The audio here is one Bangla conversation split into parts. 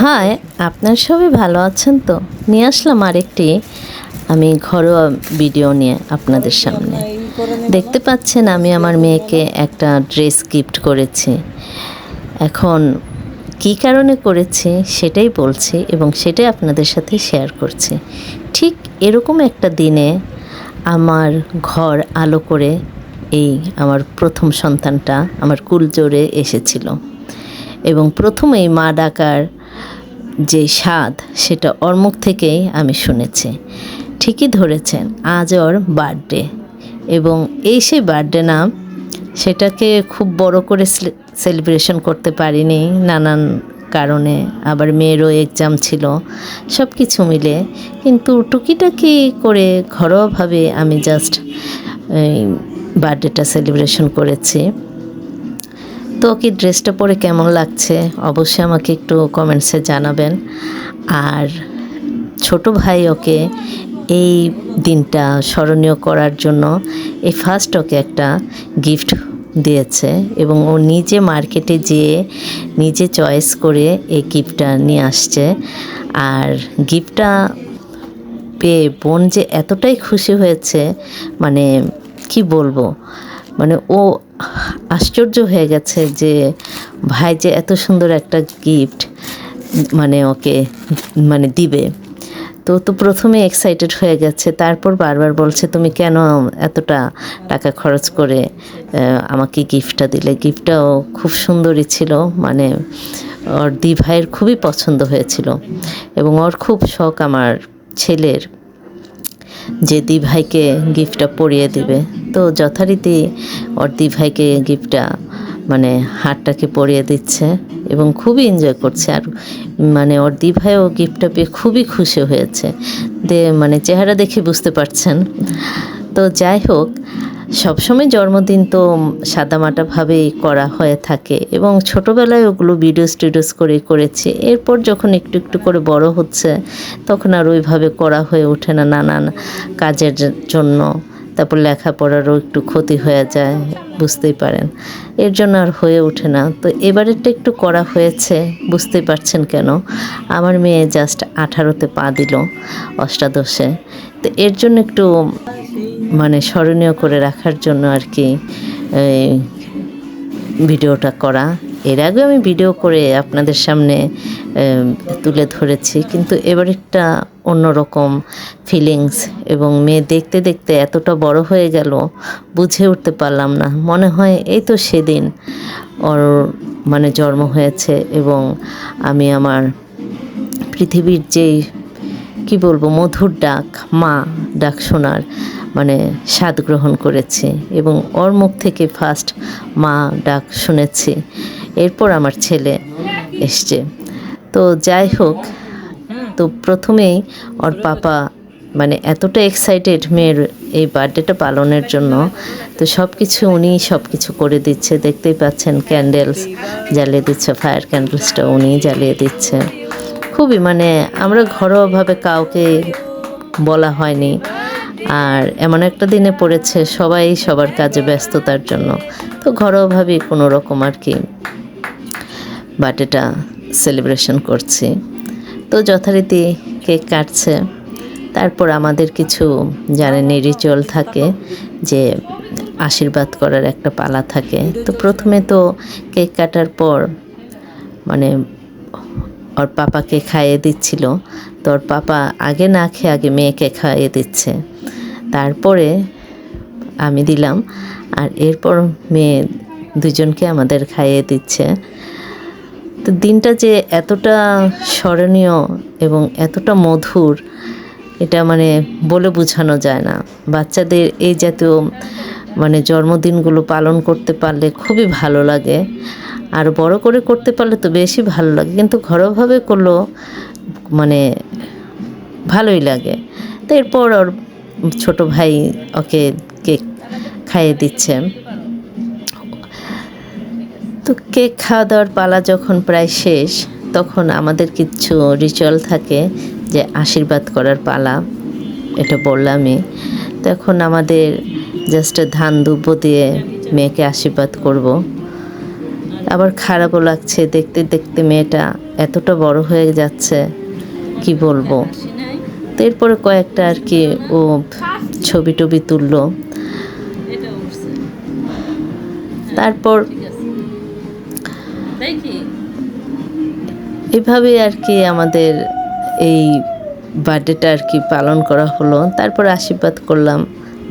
হাই, আপনার সবাই ভালো আছেন তো? নিয়ে আসলাম আরেকটি আমি ঘরোয়া ভিডিও নিয়ে আপনাদের সামনে। দেখতে পাচ্ছেন আমি আমার মেয়েকে একটা ড্রেস গিফট করেছি। এখন কী কারণে করেছি সেটাই বলছি এবং সেটাই আপনাদের সাথে শেয়ার করছি। ঠিক এরকম একটা দিনে আমার ঘর আলো করে এই আমার প্রথম সন্তানটা আমার কুলজোরে এসেছিল এবং প্রথমেই মা ডাকার যে স্বাদ সেটা ওর মুখ থেকেই আমি শুনেছি। ঠিকই ধরেছেন, আজ ওর বার্থডে এবং এই সেই বার্থডে না, সেটাকে খুব বড় করে সেলিব্রেশন করতে পারিনি নানান কারণে, আবার মেয়েরও এক্সাম ছিল, সব কিছু মিলে। কিন্তু টুকিটাকি করে ঘরোয়াভাবে আমি জাস্ট বার্থডেটা সেলিব্রেশন করেছি। তো কি ড্রেসটা পরে কেমন লাগছে অবশ্যই আমাকে একটু কমেন্টসে জানাবেন। আর ছোট ভাই ওকে এই দিনটা স্মরণীয় করার জন্য এই ফার্স্ট ওকে একটা গিফট দিয়েছে এবং ও নিজে মার্কেটে যেয়ে নিজে চয়েস করে এই গিফটটা নিয়ে আসছে। আর গিফটটা পেয়ে বোন যে এতটাই খুশি হয়েছে, মানে কি বলবো, মানে ও আশ্চর্য হয়ে গেছে যে ভাই যে এত সুন্দর একটা গিফট মানে ওকে মানে দিবে। তো প্রথমে এক্সাইটেড হয়ে গেছে, তারপর বারবার বলছে তুমি কেন এতটা টাকা খরচ করে আমাকে গিফটটা দিলে। গিফটটাও খুব সুন্দরই ছিল, মানে ওর দি ভাইয়ের খুবই পছন্দ হয়েছিল এবং ওর খুব শখ আমার ছেলের যে দি ভাইকে গিফটটা পরিয়ে দিবে। তো যথারীতি ওর দি ভাইকে গিফটটা মানে হারটাকে পরিয়ে দিচ্ছে এবং খুবই এনজয় করছে। আর মানে ওর দি ভাইও গিফটটা পেয়ে খুবই খুশি হয়েছে, মানে চেহারা দেখে বুঝতে পারছেন। তো যাই হোক, সবসময় জন্মদিন তো সাদামাটাভাবেই করা হয়ে থাকে এবং ছোটোবেলায় ওগুলো ভিডিওস করেছি। এরপর যখন একটু একটু করে বড় হচ্ছে তখন আর ওইভাবে করা হয়ে ওঠে না, নানান কাজের জন্য। তারপর লেখাপড়ারও একটু ক্ষতি হয়ে যায়, বুঝতেই পারেন, এর জন্য আর হয়ে ওঠে না। তো এবারেরটা একটু করা হয়েছে, বুঝতেই পারছেন কেন। আমার মেয়ে জাস্ট 18তে পা দিল, অষ্টাদশে। তো এর জন্য একটু মানে স্মরণীয় করে রাখার জন্য আর কি ভিডিওটা করা। এর আগে আমি ভিডিও করে আপনাদের সামনে তুলে ধরেছি, কিন্তু এবার একটা অন্যরকম ফিলিংস। এবং মেয়ে দেখতে দেখতে এতটা বড় হয়ে গেল, বুঝে উঠতে পারলাম না। মনে হয় এই তো সেদিন ওর মানে জন্ম হয়েছে এবং আমি আমার পৃথিবীর যেই কি বলবো মধুর ডাক, মা ডাক শোনার মানে স্বাদ গ্রহণ করেছি এবং ওর মুখ থেকে ফার্স্ট মা ডাক শুনেছি। এরপর আমার ছেলে এসছে। তো যাই হোক, তো প্রথমেই ওর পাপা মানে এতটা এক্সাইটেড মেয়ের এই বার্থডেটা পালনের জন্য, তো উনি সব কিছু করে দিচ্ছে। দেখতেই পাচ্ছেন ক্যান্ডেলস জ্বালিয়ে দিচ্ছে, ফায়ার ক্যান্ডেলসটা উনি জ্বালিয়ে দিচ্ছে। খুবই মানে আমরা ঘরোয়াভাবে কাউকে বলা হয়নি, আর এমন একটা দিনে পড়েছে সবাই সবার কাজে ব্যস্ততার জন্য, তো ঘরোয়াভাবেই কোনো রকম আর কি বার্থডেটা সেলিব্রেশন করছি। তো যথারীতি কেক কাটছে। তারপর আমাদের কিছু জানেনই রিচুয়াল থাকে যে আশীর্বাদ করার একটা পালা থাকে। তো প্রথমে তো কেক কাটার পর মানে ওর পাপাকে খাইয়ে দিচ্ছিল। তো ওর পাপা আগে না খেয়ে আগে মেয়েকে খাইয়ে দিচ্ছে, তারপরে আমি দিলাম, আর এরপর মেয়ে দুজনকে আমাদের খাইয়ে দিচ্ছে। তো দিনটা যে এতটা স্মরণীয় এবং এতটা মধুর, এটা মানে বলে বোঝানো যায় না। বাচ্চাদের এই জাতীয় মানে জন্মদিনগুলো পালন করতে পারলে খুবই ভালো লাগে, আর বড় করে করতে পারলে তো বেশি ভালো লাগে, কিন্তু ঘরোয়াভাবে করলেও মানে ভালোই লাগে। তো এরপর ওর ছোট ভাই ওকে কেক খাইয়ে দিচ্ছে। তো কেক খাওয়া দাওয়ার পালা যখন প্রায় শেষ, তখন আমাদের কিছু রিচুয়াল থাকে যে আশীর্বাদ করার পালা, এটা বললামই। তখন আমাদের জাস্ট ধান দুব্য দিয়ে মেয়েকে আশীর্বাদ করব। আবার খারাপও লাগছে, দেখতে দেখতে মেয়েটা এতটা বড় হয়ে যাচ্ছে কি বলবো। তো এরপরে কয়েকটা আর কি ও ছবি টবি তুললো। তারপর এভাবে আর কি আমাদের এই বার্থডেটা আর কি পালন করা হলো। তারপর আশীর্বাদ করলাম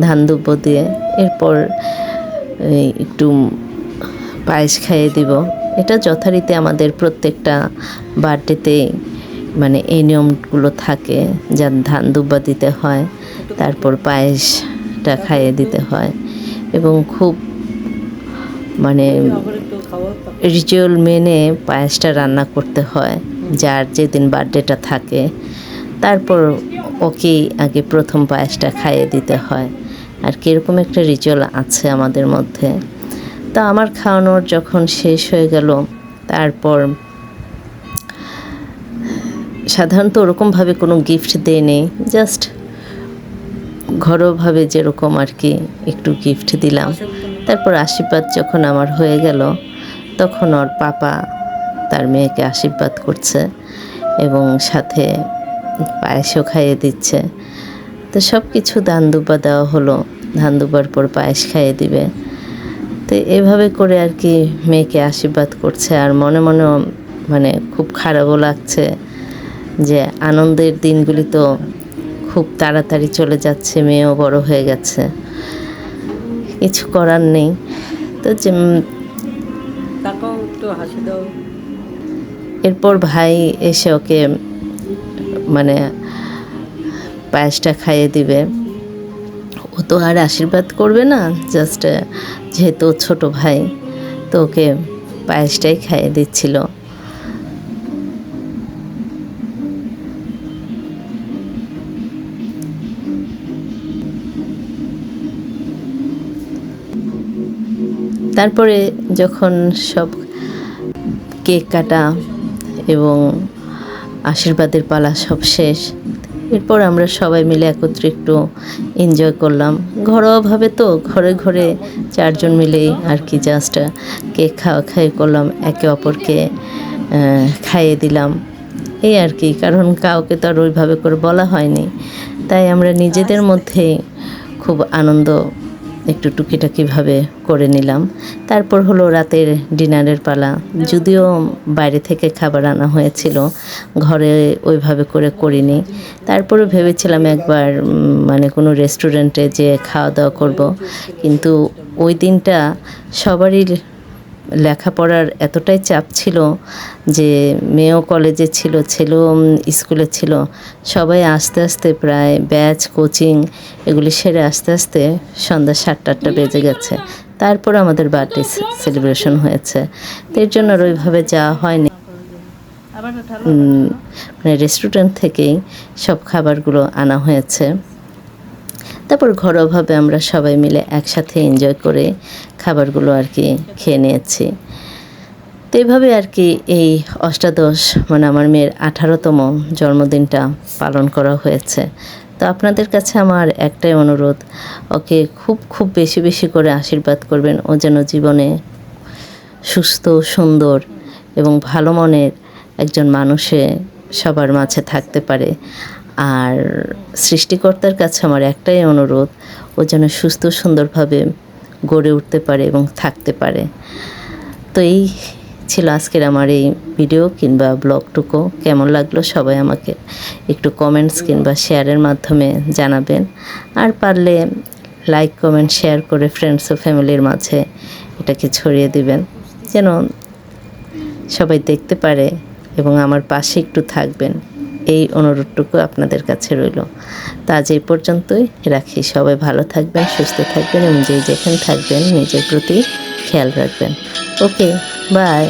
ধান দুব্য দিয়ে। এরপর একটু পায়েস খাইয়ে দিব। এটা যথারীতি আমাদের প্রত্যেকটা বার্থডেতে মানে এই নিয়মগুলো থাকে, যা ধান দুব্বা দিতে হয়, তারপর পায়েসটা খাইয়ে দিতে হয় এবং খুব মানে রিচুয়াল মেনে পায়েসটা রান্না করতে হয় যার যেদিন বার্থডেটা থাকে। তারপর ওকেই আগে প্রথম পায়েসটা খাইয়ে দিতে হয় আর কীরকম একটা রিচুয়াল আছে আমাদের মধ্যে। তা আমার খাওয়ানোর যখন শেষ হয়ে গেল, তারপর সাধারণত ওরকমভাবে কোনো গিফট দেয়নি, জাস্ট ঘরোয়াভাবে যেরকম আর কি একটু গিফট দিলাম। তারপর আশীর্বাদ যখন আমার হয়ে গেল, তখন ওর পাপা তার মেয়েকে আশীর্বাদ করছে এবং সাথে পায়েসও খাইয়ে দিচ্ছে। তো সব কিছু ধান দুব্বা দেওয়া হলো, ধান দুব্বার পর পায়েস খাইয়ে দিবে। তো এভাবে করে আর কি মেয়েকে আশীর্বাদ করছে। আর মনে মনে মানে খুব খারাপও লাগছে যে আনন্দের দিনগুলি তো খুব তাড়াতাড়ি চলে যাচ্ছে, মেয়েও বড় হয়ে গেছে, কিছু করার নেই। তো যে এরপর ভাই এসে ওকে মানে পায়েসটা খাইয়ে দিবে। ও তো আর আশীর্বাদ করবে না, জাস্ট যেহেতু ছোট ভাই, তো ওকে পায়েসটাই খাইয়ে দিচ্ছিল। তারপরে যখন সব কেক কাটা এবং আশীর্বাদের পালা সব শেষ, এরপর আমরা সবাই মিলে একত্রে একটু এনজয় করলাম। ঘরোয়াভাবে তো ঘরে ঘরে চারজন মিলেই আর কি জাস্ট কেক খাওয়াই করলাম, একে অপরকে খাইয়ে দিলাম, এই আর কি। কারণ কাউকে তো আর ওইভাবে করে বলা হয়নি, তাই আমরা নিজেদের মধ্যেই খুব আনন্দ একটু টুকিটাকিভাবে করে নিলাম। তারপর হলো রাতের ডিনারের পালা। যদিও বাইরে থেকে খাবার আনা হয়েছিল, ঘরে ওইভাবে করে করিনি। তারপরে ভেবেছিলাম একবার মানে কোনো রেস্টুরেন্টে যেয়ে খাওয়া দাওয়া করব, কিন্তু ওই দিনটা সবারই লেখাপড়ার এতটাই চাপ ছিল যে মেয়েও কলেজে ছিল, ছেলেও স্কুলে ছিল। সবাই আস্তে আস্তে প্রায় ব্যাচ কোচিং এগুলি সেরে আস্তে আস্তে সন্ধ্যা 7-8টা বেজে গেছে। তারপর আমাদের বার্থডে সেলিব্রেশন হয়েছে। তো এর জন্য আর ওইভাবে যাওয়া হয়নি, মানে রেস্টুরেন্ট থেকেই সব খাবারগুলো আনা হয়েছে। তারপর ঘরোয়াভাবে আমরা সবাই মিলে একসাথে এনজয় করে খাবারগুলো আর কি খেয়ে নিয়েছি। তো এইভাবে আর কি এই অষ্টাদশ মানে আমার মেয়ের 18তম জন্মদিনটা পালন করা হয়েছে। তো আপনাদের কাছে আমার একটাই অনুরোধ, ওকে খুব খুব বেশি বেশি করে আশীর্বাদ করবেন। ও যেন জীবনে সুস্থ, সুন্দর এবং ভালো মনের একজন মানুষে সবার মাঝে থাকতে পারে। আর সৃষ্টিকর্তার কাছে আমার একটাই অনুরোধ, ও যেন সুস্থ সুন্দরভাবে গড়ে উঠতে পারে এবং থাকতে পারে। তো এই ছিল আজকের আমার এই ভিডিও কিংবা ব্লগটুকু। কেমন লাগলো সবাই আমাকে একটু কমেন্টস কিংবা শেয়ারের মাধ্যমে জানাবেন। আর পারলে লাইক কমেন্ট শেয়ার করে ফ্রেন্ডস ও ফ্যামিলির মাঝে এটাকে ছড়িয়ে দিবেন, যেন সবাই দেখতে পারে এবং আমার পাশে একটু থাকবেন, এই অনুরোধটুকু আপনাদের কাছে রইল। তা আজ এই পর্যন্তই রাখি। সবাই ভালো থাকবেন, সুস্থ থাকবেন এবং যে যেখানে থাকবেন নিজের প্রতি খেয়াল রাখবেন। ওকে, by.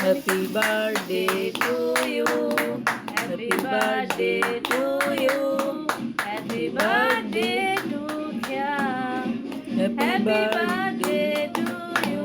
Happy birthday to you. Happy birthday. birthday to you. Happy birthday to Kya. Happy birthday to you.